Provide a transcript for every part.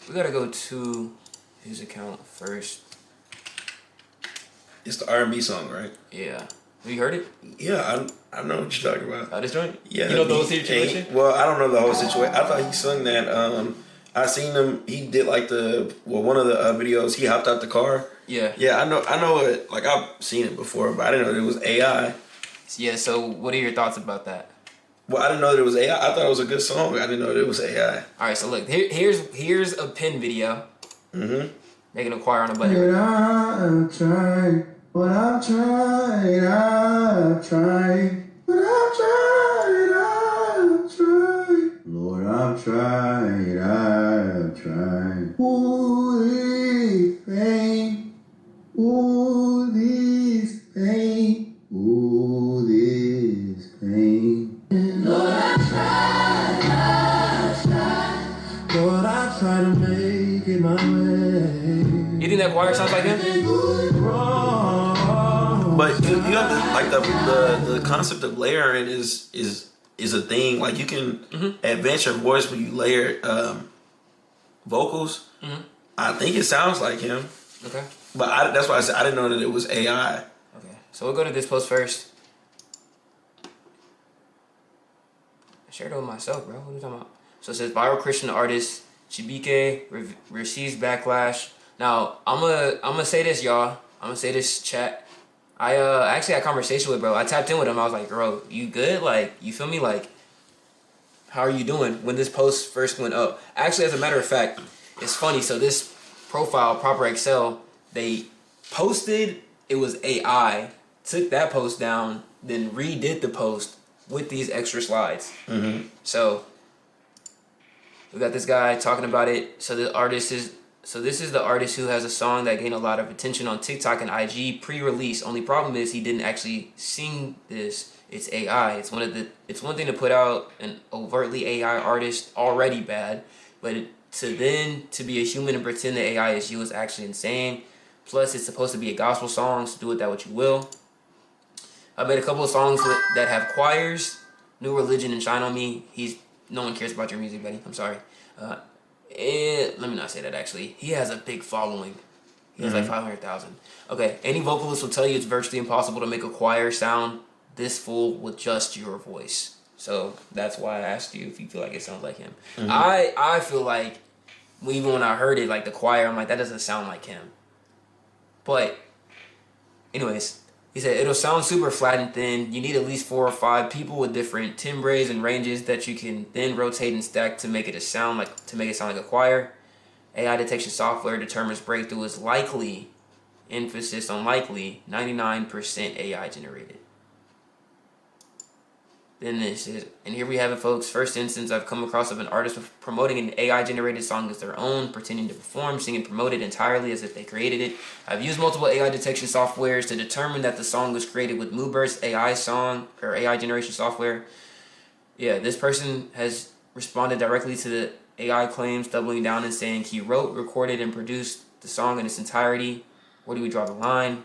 We gotta go to his account first. It's the R&B song, right? Yeah. Have you heard it? Yeah, I know what you're talking about. This joint? Yeah. You know the whole situation? Well, I don't know the whole situation. I thought he sung that. I seen him. He did like one of the videos. He hopped out the car. Yeah. Yeah, I know it. Like I've seen it before, but I didn't know that it was AI. Yeah. So, what are your thoughts about that? Well, I didn't know that it was AI. I thought it was a good song. I didn't know that it was AI. All right. So look, here's a pin video. Mm-hmm. Making a choir on a button. And I've tried, but I've tried, but I've tried. Lord, I've tried. Ooh, this pain, ooh, this pain, ooh, this pain. Lord, I've tried. Lord, I've tried to make it my way. You think that choir sounds like him? But you have to, like the concept of layering is a thing. Like you can advance your voice when you layer vocals. Mm-hmm. I think it sounds like him. Okay. But that's why I said I didn't know that it was AI. Okay. So we'll go to this post first. I shared it with myself, bro. What are you talking about? So it says viral Christian artist Chibike receives backlash. Now I'm gonna say this, y'all. I'm gonna say this, chat. I actually had a conversation with bro. I tapped in with him. I was like, bro, you good? Like, you feel me? Like, how are you doing? When this post first went up. Actually, as a matter of fact, it's funny. So this profile, Proper Excel, they posted, it was AI, took that post down, then redid the post with these extra slides. Mm-hmm. So we got this guy talking about it. So this is the artist who has a song that gained a lot of attention on TikTok and IG pre-release. Only problem is he didn't actually sing this. It's AI. It's one thing to put out an overtly AI artist, already bad, but to be a human and pretend that AI is you is actually insane. Plus, it's supposed to be a gospel song, so do with that what you will. I made a couple of songs that have choirs. New Religion and Shine on Me. No one cares about your music, buddy. I'm sorry. Let me not say that, actually. He has a big following. He has like 500,000. Okay, any vocalist will tell you it's virtually impossible to make a choir sound this full with just your voice. So that's why I asked you if you feel like it sounds like him. Mm-hmm. I feel like, even when I heard it, like the choir, I'm like, that doesn't sound like him. But, anyways, he said it'll sound super flat and thin. You need at least 4 or 5 people with different timbres and ranges that you can then rotate and stack to make it sound like a choir. AI detection software determines breakthrough is likely, emphasis on likely, 99% AI generated. Then this is, and here we have it, folks. First instance I've come across of an artist promoting an AI-generated song as their own, pretending to perform, sing and promote it entirely as if they created it. I've used multiple AI detection softwares to determine that the song was created with Moonburst AI song or AI generation software. Yeah, this person has responded directly to the AI claims, doubling down and saying he wrote, recorded, and produced the song in its entirety. Where do we draw the line?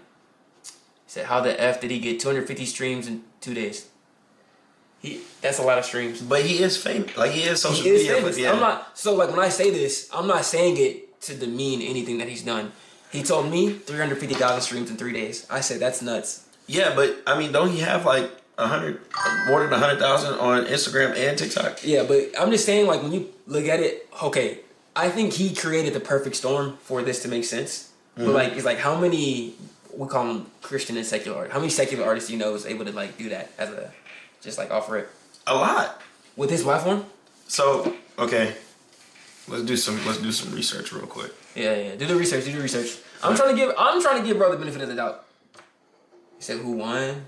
He said, how the F did he get 250 streams in 2 days? That's a lot of streams. But he is famous. Like, he is social media. He is famous. Yeah. So when I say this, I'm not saying it to demean anything that he's done. He told me 350,000 streams in 3 days. I said, that's nuts. Yeah, but, I mean, don't he have, like, more than 100,000 on Instagram and TikTok? Yeah, but I'm just saying, like, when you look at it, okay, I think he created the perfect storm for this to make sense. Mm-hmm. But, like, it's like, how many, we call them Christian and secular artists, how many secular artists do you know is able to, like, do that as a... Just like offer it. A lot. With his platform? So, okay. Let's do some research real quick. Yeah. Do the research. I'm trying to give bro the benefit of the doubt. He said who won?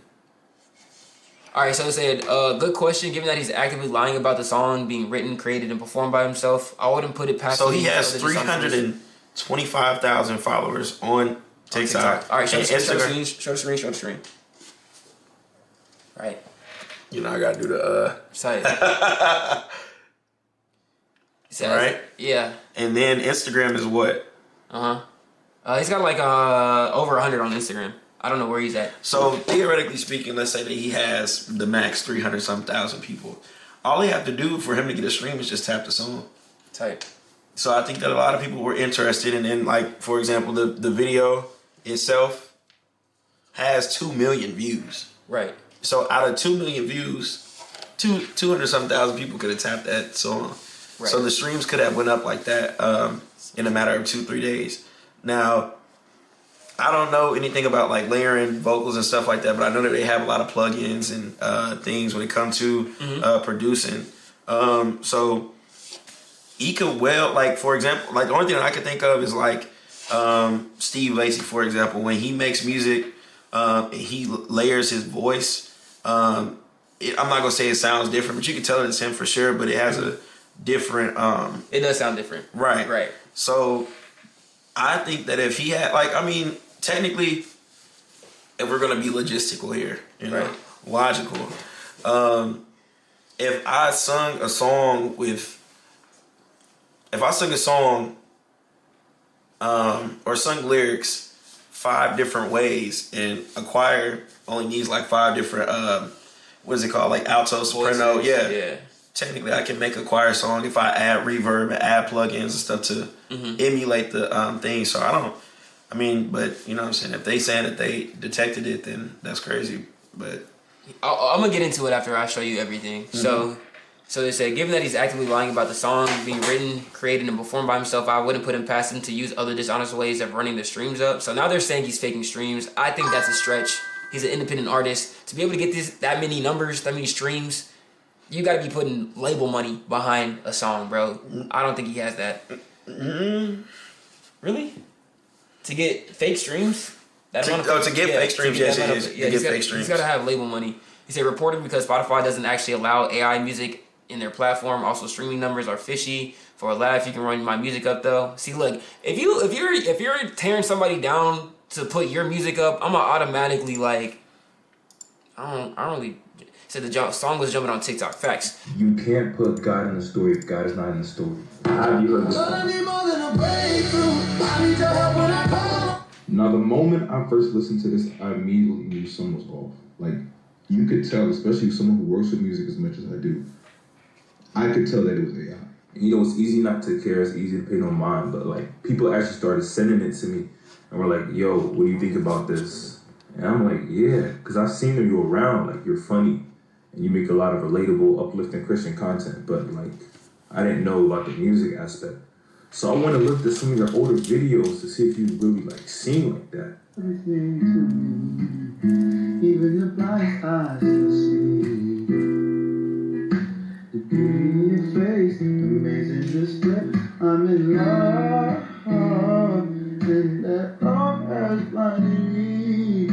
Alright, so it said, good question. Given that he's actively lying about the song being written, created, and performed by himself, I wouldn't put it past him. So he has 325,000 followers on TikTok. Alright, show the screen. Right. You know, I gotta do the Site. Alright? Yeah. And then Instagram is what? He's got like over 100 on Instagram. I don't know where he's at. So theoretically speaking, let's say that he has the max 300-some thousand people. All he have to do for him to get a stream is just tap the song. Type. So I think that a lot of people were interested, and then like for example, the video itself has 2 million views. Right. So out of 2 million views, 200 something thousand people could have tapped that song. Right. So the streams could have went up like that in a matter of 2-3 days. Now, I don't know anything about like layering vocals and stuff like that, but I know that they have a lot of plugins and things when it comes to producing. So he could like for example, like the only thing that I can think of is like Steve Lacy, for example, when he makes music, he layers his voice. I'm not gonna say it sounds different, but you can tell it's him for sure. But it has a different. It does sound different. Right. Right. So I think that if he had, like, I mean, technically, if we're gonna be logistical here, you know, logical. If I sung a song or sung lyrics 5 different ways, and a choir only needs like 5 different what is it called, like alto, soprano, yeah. Technically I can make a choir song if I add reverb and add plugins and stuff to emulate the thing. So but you know what I'm saying, if they saying that they detected it, then that's crazy. But I'm gonna get into it after I show you everything. So they said, given that he's actively lying about the song being written, created, and performed by himself, I wouldn't put him past him to use other dishonest ways of running the streams up. So now they're saying he's faking streams. I think that's a stretch. He's an independent artist. To be able to get that many numbers, that many streams, you got to be putting label money behind a song, bro. I don't think he has that. Really? To get fake streams? To get fake streams, yes. He's got to have label money. He said, reported because Spotify doesn't actually allow AI music in their platform. Also, streaming numbers are fishy. For a laugh, you can run my music up though. See, look, if you're tearing somebody down to put your music up, I'm gonna automatically like, I don't really. Said the song was jumping on TikTok. Facts. You can't put God in the story if God is not in the story. Have you heard this song? Now, the moment I first listened to this, I immediately knew something was off. Like, you could tell, especially someone who works with music as much as I do, I could tell that it was AI. You know, it's easy not to care, it's easy to pay no mind, but like, people actually started sending it to me, and were like, yo, what do you think about this? And I'm like, yeah, because I've seen you around, like, you're funny, and you make a lot of relatable, uplifting Christian content, but like, I didn't know about the music aspect. So I want to look at some of your older videos to see if you really like sing like that. Even the blind eyes will see the beauty in your face, amazing display. I'm in love, and that love has blinded me.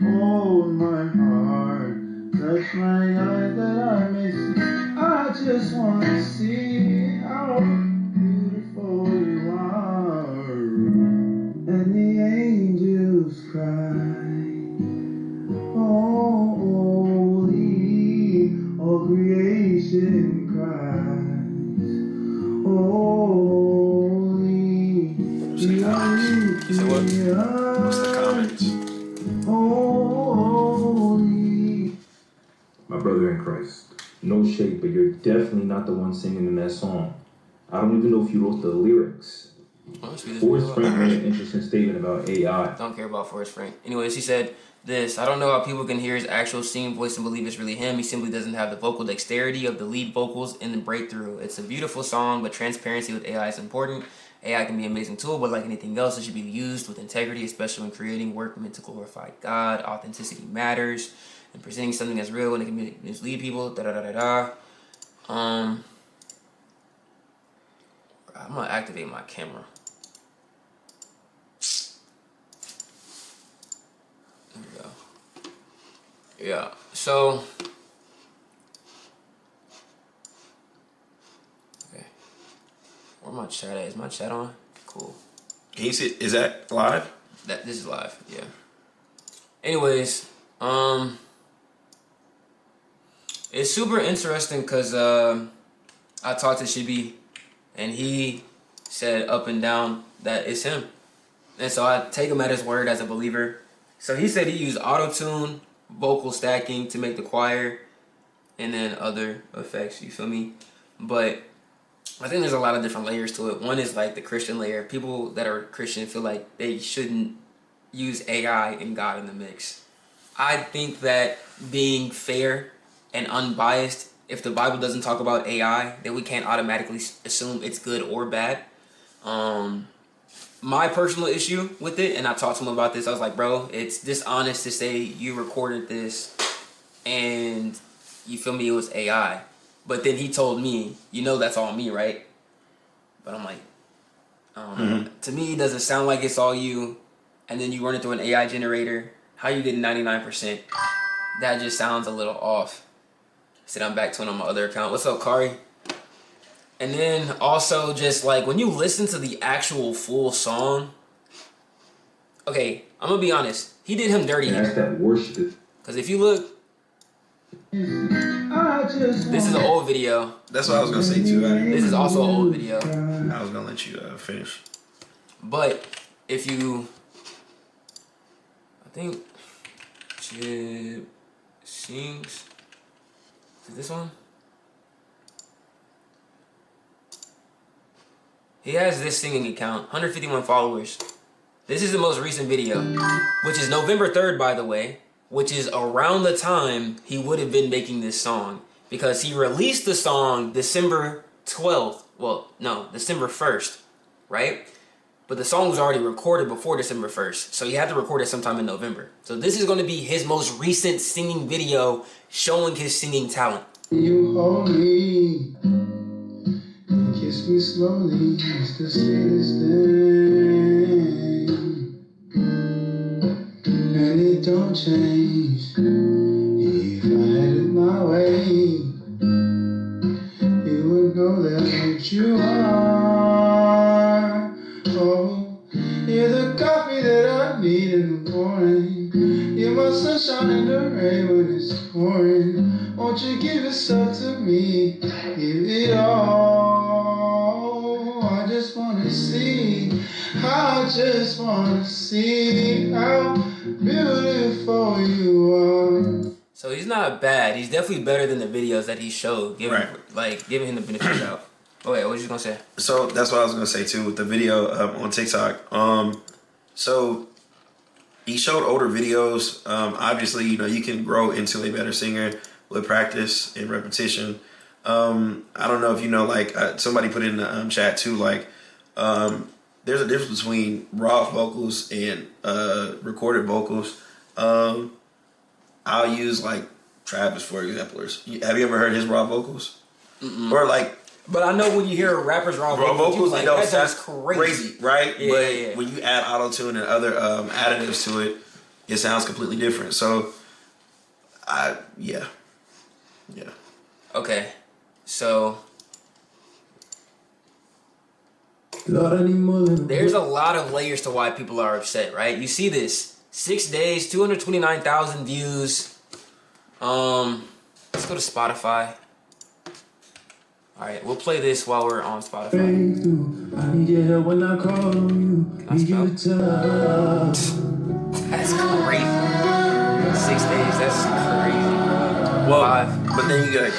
Hold my heart, touch my eyes that I may see. I just want to see how beautiful you are, and the angels cry. Holy, all creation cries. Holy, what's the comments? Holy. My brother in Christ, no shade, but you're definitely not the one singing in that song. I don't even know if you wrote the lyrics. Forrest Frank made an interesting statement about AI. Don't care about Forrest Frank. Anyways, he said this: I don't know how people can hear his actual singing voice and believe it's really him. He simply doesn't have the vocal dexterity of the lead vocals in the breakthrough. It's a beautiful song, but transparency with AI is important. AI can be an amazing tool, but like anything else, it should be used with integrity, especially when creating work meant to glorify God. Authenticity matters, and presenting something that's real when it can mislead people. I'm gonna activate my camera. There we go. Yeah. So. Okay. Where my chat at? Is my chat on? Cool. Can you see? Is that live? This is live. Yeah. Anyways, it's super interesting because I talked to Chibike, and he said up and down that it's him, and so I take him at his word as a believer. So he said he used auto-tune, vocal stacking to make the choir, and then other effects. You feel me? But I think there's a lot of different layers to it. One is like the Christian layer. People that are Christian feel like they shouldn't use AI and God in the mix. I think that being fair and unbiased, if the Bible doesn't talk about AI, then we can't automatically assume it's good or bad. My personal issue with it, and I talked to him about this, I was like, bro, it's dishonest to say you recorded this and you feel me, it was AI. But then he told me, that's all me, right? But I'm like, I don't know. To me, it doesn't sound like it's all you. And then you run it through an AI generator. How you get 99%? That just sounds a little off. Said I'm back to it on my other account. What's up, Kari? And then also just like when you listen to the actual full song. Okay, I'm gonna be honest. He did him dirty That's here. that worship. Because if you look, this is an old video. That's what I was gonna say too. This is also an old video. I was gonna let you finish. But if you, I think Chib sings. Is it this one? He has this singing account, 151 followers. This is the most recent video, which is November 3rd, by the way, which is around the time he would have been making this song, because he released the song December 12th. Well, no, December 1st, right? But the song was already recorded before December 1st, so you had to record it sometime in November. So this is going to be his most recent singing video showing his singing talent. You hold me and kiss me slowly. It's the sweetest thing, and it don't change. If I had it my way, you would know that what you are. Oh, you're the coffee that I need in the morning. You're my sunshine in the rain when it's pouring. Won't you give yourself to me? Give it all. I just wanna see. I just wanna see how beautiful you are. So he's not bad. He's definitely better than the videos that he showed. Giving him the benefit of the doubt. Oh wait, what was you gonna say? So that's what I was gonna say too with the video on TikTok. So he showed older videos. Obviously, you can grow into a better singer with practice and repetition. I don't know if somebody put in the chat too. There's a difference between raw vocals and recorded vocals. I'll use Travis for example. Have you ever heard his raw vocals? Mm-mm. Or But I know when you hear a rapper's raw vocals, that sounds crazy, right? Yeah. When you add auto-tune and other additives to it, it sounds completely different. So, yeah. Okay, so there's a lot of layers to why people are upset, right? You see this 6 days, 229,000 views. Let's go to Spotify. All right, we'll play this while we're on Spotify. I need your help when I call on you. Need you to That's crazy. 6 days, that's crazy, bro. Well, 5. but then you got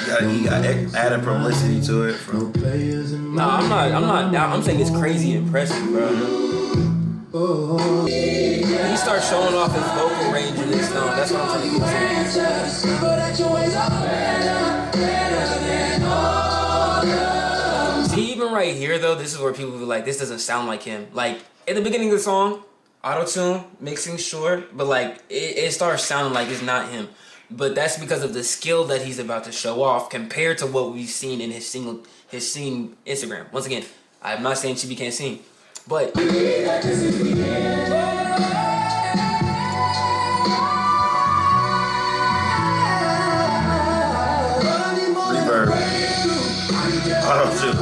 added publicity to it. No, I'm saying it's crazy impressive, bro. He starts showing off his vocal range in this song. That's what I'm trying to get to. See, even right here, though, this is where people be like, this doesn't sound like him. Like, at the beginning of the song, auto-tune, mixing, sure, but it starts sounding like it's not him. But that's because of the skill that he's about to show off compared to what we've seen in his singing Instagram. Once again, I'm not saying Chibike can't sing, but Reverb. Auto-tune.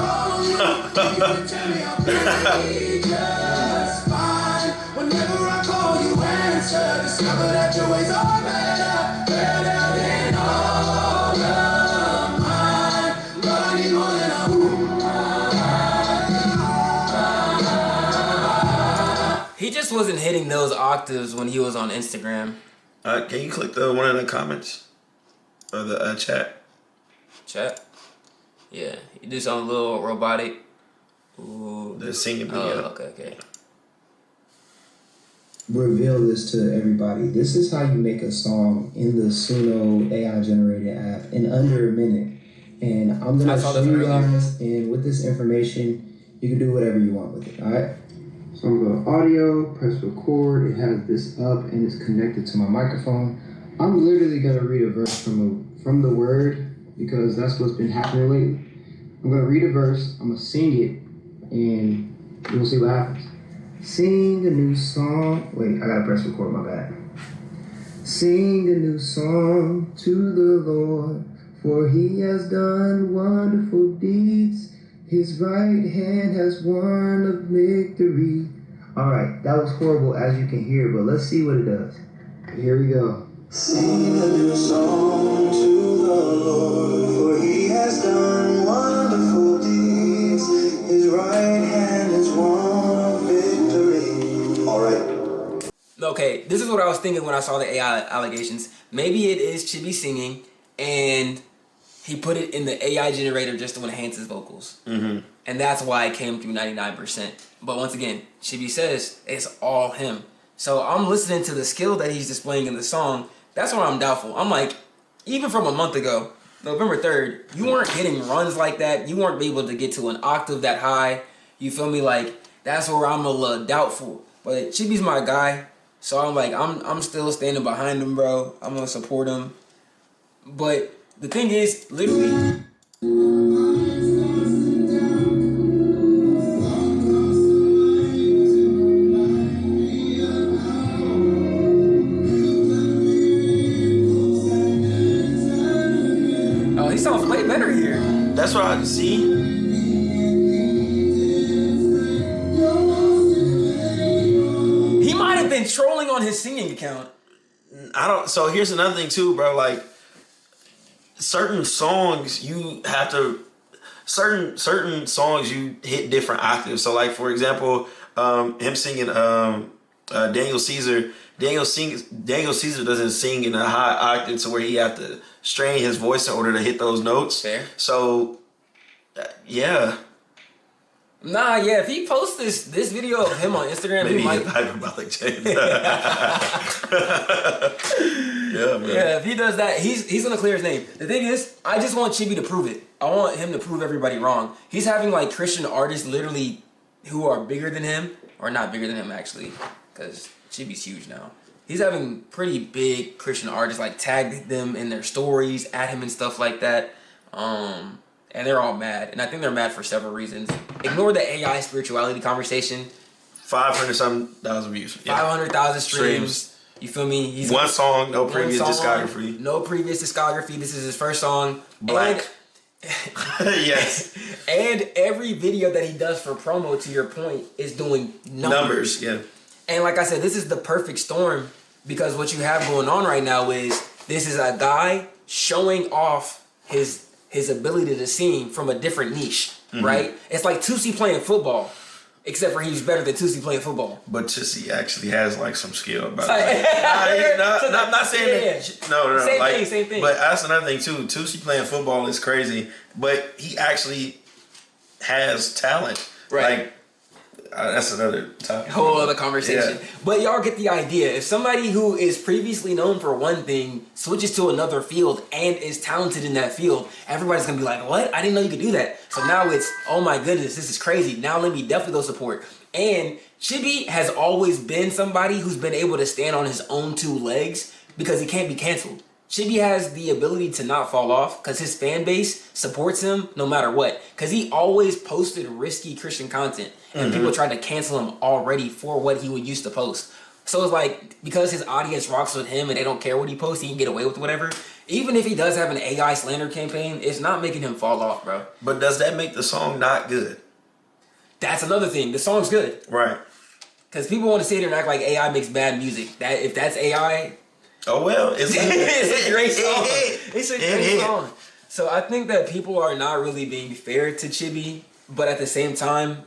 Whenever I call you answer, discover that your ways are better than all of mine. But I need more than he just wasn't hitting those octaves when he was on Instagram. Can you click the one in the comments or the chat? Chat. Yeah, you do something a little robotic. Ooh. The singing Oh, video. okay. Reveal this to everybody. This is how you make a song in the Suno AI generated app in under a minute. And I'm gonna show you guys, and with this information, you can do whatever you want with it, alright? So I'm gonna go audio, press record, it has this up and it's connected to my microphone. I'm literally gonna read a verse from the word because that's what's been happening lately. I'm gonna read a verse, I'm gonna sing it, and we'll see what happens. Sing a new song. Wait, I gotta press record, my bad. Sing a new song to the Lord, for he has done wonderful deeds. His right hand has won a victory. Alright, that was horrible as you can hear, but let's see what it does. Here we go. Sing a new song to the Lord, for he has done wonderful deeds. His right hand has won a victory. Alright. Okay, this is what I was thinking when I saw the AI allegations. Maybe it is Chibi singing, and he put it in the AI generator just to enhance his vocals. Mm-hmm. And that's why it came through 99%. But once again, Chibi says it's all him. So I'm listening to the skill that he's displaying in the song. That's why I'm doubtful. I'm like, even from a month ago, November 3rd, you weren't hitting runs like that. You weren't able to get to an octave that high. You feel me? Like, that's where I'm a little doubtful. But Chibi's my guy. So I'm like, I'm still standing behind him, bro. I'm going to support him. But the thing is, literally... Oh, he sounds way better here. That's what I see. He might have been trolling on his singing account. So here's another thing too, bro. Like, certain songs you have to... Certain songs you hit different octaves. So like, for example, him singing Daniel Caesar. Daniel Caesar doesn't sing in a high octave to where he have to strain his voice in order to hit those notes. Fair. So, yeah. Nah, yeah. If he posts this video of him on Instagram, Maybe he might. he's hyperbolic James. Yeah, man. Yeah, if he does that, he's gonna clear his name. The thing is, I just want Chibi to prove it. I want him to prove everybody wrong. He's having like Christian artists literally who are bigger than him, or not bigger than him actually, because Chibi's huge now. He's having pretty big Christian artists like tag them in their stories, at him and stuff like that. And they're all mad. And I think they're mad for several reasons. Ignore the AI spirituality conversation. 500-something thousand views. Yeah. 500,000 streams. You feel me? He's one song, no previous discography. No previous discography. This is his first song. Black. Yes. And every video that he does for promo, to your point, is doing numbers. Yeah. And like I said, this is the perfect storm because what you have going on right now is this is a guy showing off his ability to sing from a different niche, right? It's like Tusi playing football, except for he's better than Tusi playing football. But Tusi actually has like some skill about it. I'm not saying that. No. Same thing. But that's another thing too. Tusi playing football is crazy, but he actually has talent. Right. Like, that's another topic. Whole other conversation. Yeah. But y'all get the idea. If somebody who is previously known for one thing switches to another field and is talented in that field, everybody's going to be like, what? I didn't know you could do that. So now it's, oh my goodness, this is crazy. Now let me definitely go support. And Chibi has always been somebody who's been able to stand on his own two legs because he can't be canceled. Chibi has the ability to not fall off because his fan base supports him no matter what. Because he always posted risky Christian content. And people tried to cancel him already for what he would used to post. So it's like, because his audience rocks with him and they don't care what he posts, he can get away with whatever. Even if he does have an AI slander campaign, it's not making him fall off, bro. But does that make the song not good? That's another thing. The song's good. Right. Because people want to sit here and act like AI makes bad music. If that's AI... Oh, well, it's a great song. It's a great song. So I think that people are not really being fair to Chibi, but at the same time,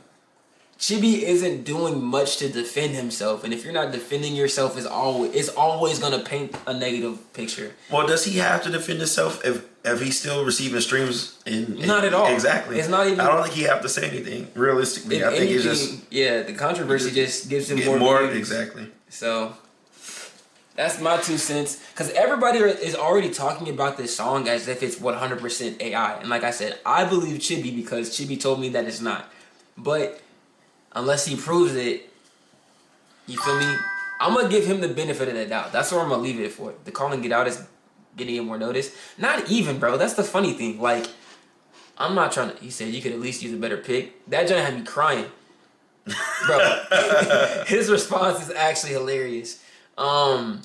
Chibi isn't doing much to defend himself, and if you're not defending yourself, it's always gonna paint a negative picture. Well, does he have to defend himself if he's still receiving streams? Not at all. Exactly. It's not even. I don't think he have to say anything. Realistically, I think it's just the controversy just gives him more views. exactly. So that's my 2 cents. Because everybody is already talking about this song as if it's 100% AI, and like I said, I believe Chibi because Chibi told me that it's not, but. Unless he proves it, you feel me? I'm going to give him the benefit of the doubt. That's where I'm going to leave it for. The calling it out is getting it more notice. Not even, bro. That's the funny thing. Like, I'm not trying to... He said you could at least use a better pick. That joint had me crying. Bro, his response is actually hilarious. Where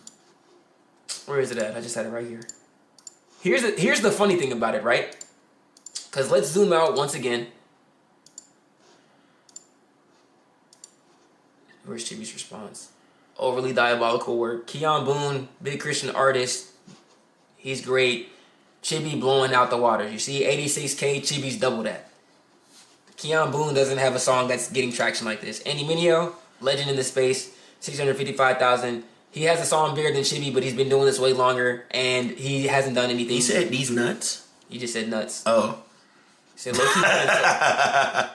is it at? I just had it right here. Here's the funny thing about it, right? Because let's zoom out once again. Where's Chibi's response? Overly diabolical work. Keon Boone, big Christian artist. He's great. Chibi blowing out the water. You see, 86K, Chibi's double that. Keon Boone doesn't have a song that's getting traction like this. Andy Mineo, legend in the space, 655,000. He has a song bigger than Chibi, but he's been doing this way longer, and he hasn't done anything. He said these nuts? He just said nuts. Oh. He said low-key.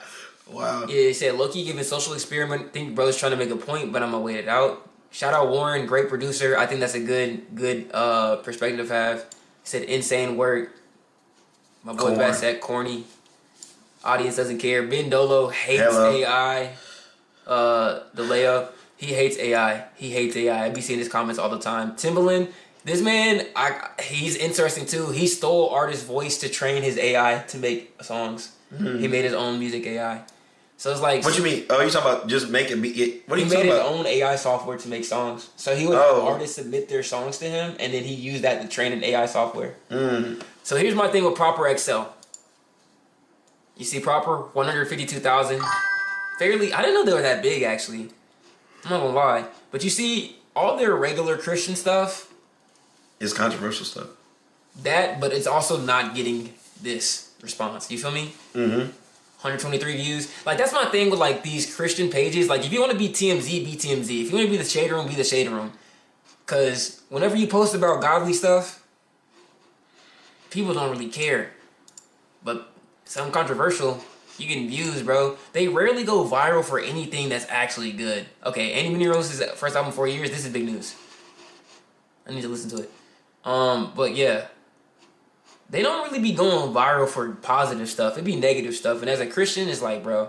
Wow. Yeah, he said low-key giving social experiment. Think bro's trying to make a point, but I'm gonna wait it out. Shout out Warren, great producer. I think that's a good perspective to have. He said insane work. My boy Bassett, corny. Audience doesn't care. Ben Dolo hates AI. The layup. He hates AI. I be seeing his comments all the time. Timbaland, this man, he's interesting too. He stole artist voice to train his AI to make songs. Mm-hmm. He made his own music AI. So it's like... What you mean? Oh, you talking about just making... What are you talking about? He made his own AI software to make songs. So he would have artists submit their songs to him, and then he used that to train an AI software. Mm. So here's my thing with Proper XL. You see Proper, 152,000. Fairly... I didn't know they were that big, actually. I'm not gonna lie. But you see, all their regular Christian stuff... It's controversial stuff. But it's also not getting this response. You feel me? Mm-hmm. 123 views. Like, that's my thing with, like, these Christian pages. Like, if you want to be TMZ, be TMZ. If you want to be the Shade Room, be the Shade Room. Because whenever you post about godly stuff, people don't really care. But something controversial, you getting views, bro. They rarely go viral for anything that's actually good. Okay, Andy Minero's first album in 4 years. This is big news. I need to listen to it. But yeah. They don't really be going viral for positive stuff. It'd be negative stuff. And as a Christian, it's like, bro,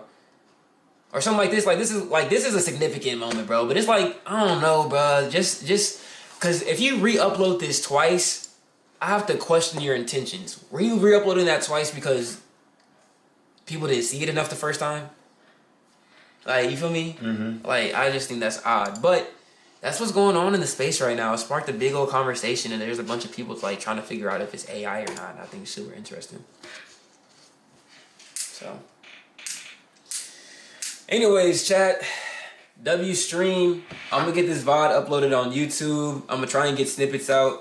or something like this. Like this is a significant moment, bro. But it's like, I don't know, bro. Just because if you re-upload this twice, I have to question your intentions. Were you re-uploading that twice because people didn't see it enough the first time? Like, you feel me? Mm-hmm. Like, I just think that's odd. But that's what's going on in the space right now. It sparked a big old conversation, and there's a bunch of people like trying to figure out if it's AI or not. I think it's super interesting. So, anyways, chat. W stream. I'm gonna get this VOD uploaded on YouTube. I'm gonna try and get snippets out.